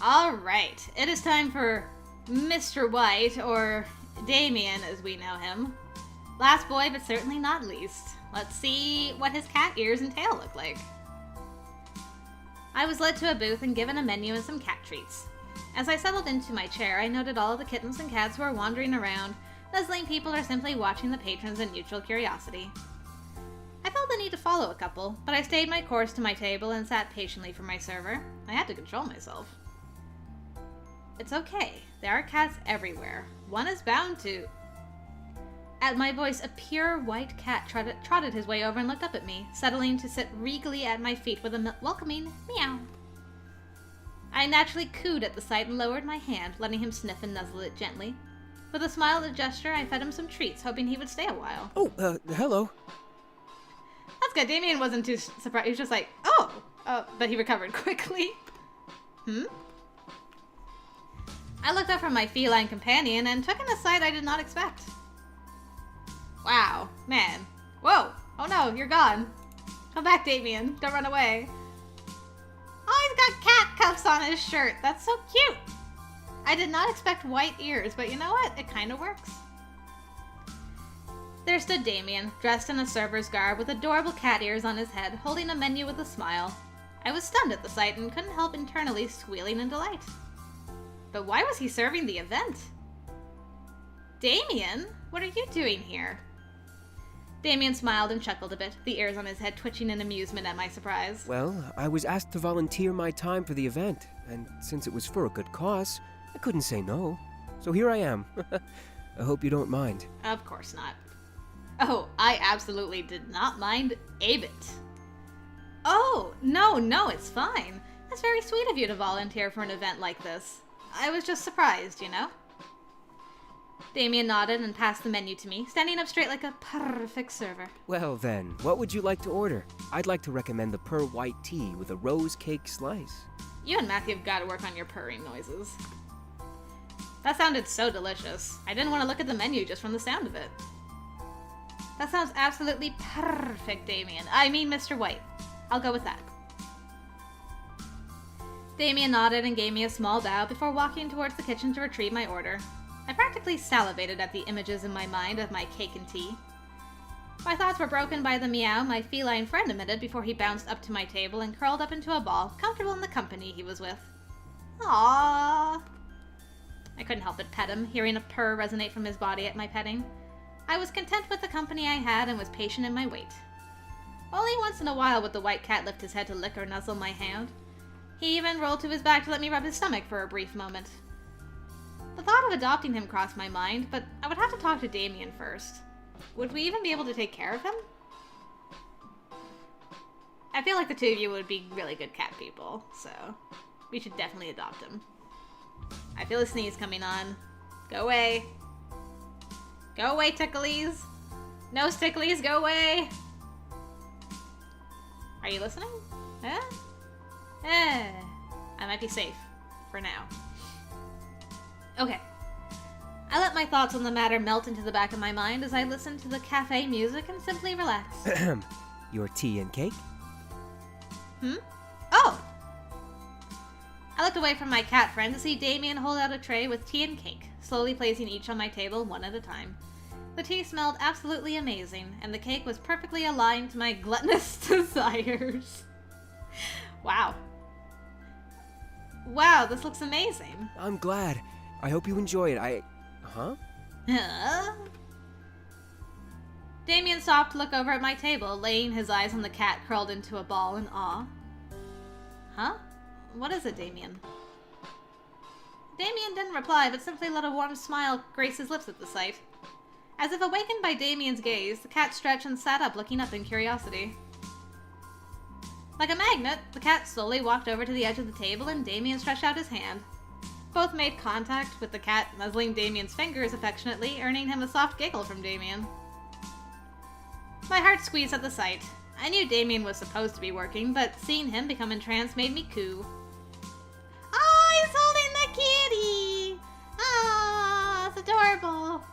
Alright, it is time for Mr. White, or Damien as we know him. Last boy, but certainly not least. Let's see what his cat ears and tail look like. I was led to a booth and given a menu and some cat treats. As I settled into my chair, I noted all of the kittens and cats who were wandering around, nuzzling people or simply watching the patrons in mutual curiosity. I felt the need to follow a couple, but I stayed my course to my table and sat patiently for my server. I had to control myself. It's okay. There are cats everywhere. One is bound to... At my voice, a pure white cat trotted his way over and looked up at me, settling to sit regally at my feet with a welcoming meow. I naturally cooed at the sight and lowered my hand, letting him sniff and nuzzle it gently. With a smile and a gesture, I fed him some treats, hoping he would stay a while. Oh, hello. That's good. Damien wasn't too surprised. He was just like, oh, but he recovered quickly. I looked up from my feline companion and took in a sight I did not expect. Wow, man. Whoa! Oh no, you're gone. Come back, Damien. Don't run away. Oh, he's got cat cuffs on his shirt. That's so cute. I did not expect white ears, but you know what? It kind of works. There stood Damien, dressed in a server's garb with adorable cat ears on his head, holding a menu with a smile. I was stunned at the sight and couldn't help internally squealing in delight. But why was he serving the event? Damien, what are you doing here? Damien smiled and chuckled a bit, the ears on his head twitching in amusement at my surprise. Well, I was asked to volunteer my time for the event, and since it was for a good cause, I couldn't say no. So here I am. I hope you don't mind. Of course not. Oh, I absolutely did not mind a bit. Oh, no, it's fine. That's very sweet of you to volunteer for an event like this. I was just surprised, you know? Damien nodded and passed the menu to me, standing up straight like a perfect server. Well then, what would you like to order? I'd like to recommend the Purr white tea with a rose cake slice. You and Matthew have got to work on your purring noises. That sounded so delicious. I didn't want to look at the menu just from the sound of it. That sounds absolutely perfect, Damien. I mean, Mr. White. I'll go with that. Damien nodded and gave me a small bow before walking towards the kitchen to retrieve my order. I practically salivated at the images in my mind of my cake and tea. My thoughts were broken by the meow my feline friend emitted before he bounced up to my table and curled up into a ball, comfortable in the company he was with. Aww. I couldn't help but pet him, hearing a purr resonate from his body at my petting. I was content with the company I had and was patient in my wait. Only once in a while would the white cat lift his head to lick or nuzzle my hand. He even rolled to his back to let me rub his stomach for a brief moment. The thought of adopting him crossed my mind, but I would have to talk to Damien first. Would we even be able to take care of him? I feel like the two of you would be really good cat people, so we should definitely adopt him. I feel a sneeze coming on. Go away. Go away, ticklies. No sticklies, go away. Are you listening? Huh? I might be safe. For now. Okay. I let my thoughts on the matter melt into the back of my mind as I listened to the cafe music and simply relaxed. Your tea and cake? Oh! I looked away from my cat friend to see Damien hold out a tray with tea and cake, slowly placing each on my table one at a time. The tea smelled absolutely amazing, and the cake was perfectly aligned to my gluttonous desires. Wow. Wow, this looks amazing. I'm glad. I hope you enjoy it. Huh? Damien stopped to look over at my table, laying his eyes on the cat curled into a ball in awe. Huh? What is it, Damien? Damien didn't reply, but simply let a warm smile grace his lips at the sight. As if awakened by Damien's gaze, the cat stretched and sat up, looking up in curiosity. Like a magnet, the cat slowly walked over to the edge of the table and Damien stretched out his hand. Both made contact, with the cat nuzzling Damien's fingers affectionately, earning him a soft giggle from Damien. My heart squeezed at the sight. I knew Damien was supposed to be working, but seeing him become entranced made me coo. Oh, he's holding the kitty! Oh, it's adorable.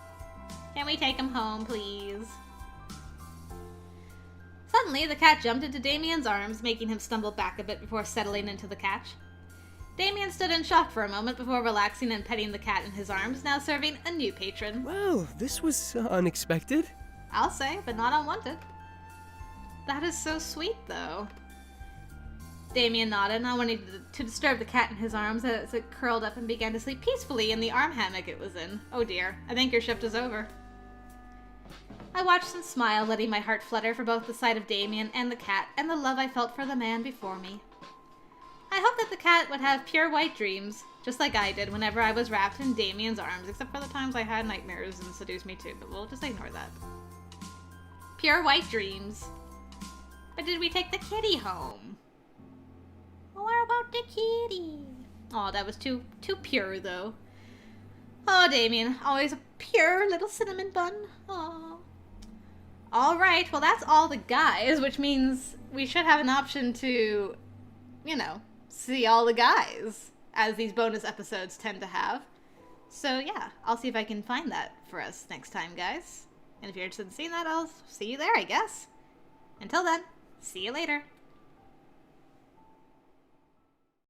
Can we take him home, please? Suddenly, the cat jumped into Damien's arms, making him stumble back a bit before settling into the catch. Damien stood in shock for a moment before relaxing and petting the cat in his arms, now serving a new patron. Well, this was unexpected. I'll say, but not unwanted. That is so sweet, though. Damien nodded, not wanting to disturb the cat in his arms as it curled up and began to sleep peacefully in the arm hammock it was in. Oh dear, I think your shift is over. I watched and smiled, letting my heart flutter for both the sight of Damien and the cat, and the love I felt for the man before me. I hoped that the cat would have pure white dreams, just like I did whenever I was wrapped in Damien's arms, except for the times I had nightmares and Seduce me too, but we'll just ignore that. Pure white dreams. But did we take the kitty home? What about the kitty? Oh, that was too pure, though. Oh, Damien, always a pure little cinnamon bun. Oh. Alright, well that's all the guys, which means we should have an option to, you know, see all the guys, as these bonus episodes tend to have. So yeah, I'll see if I can find that for us next time, guys. And if you're interested in seeing that, I'll see you there, I guess. Until then, see you later.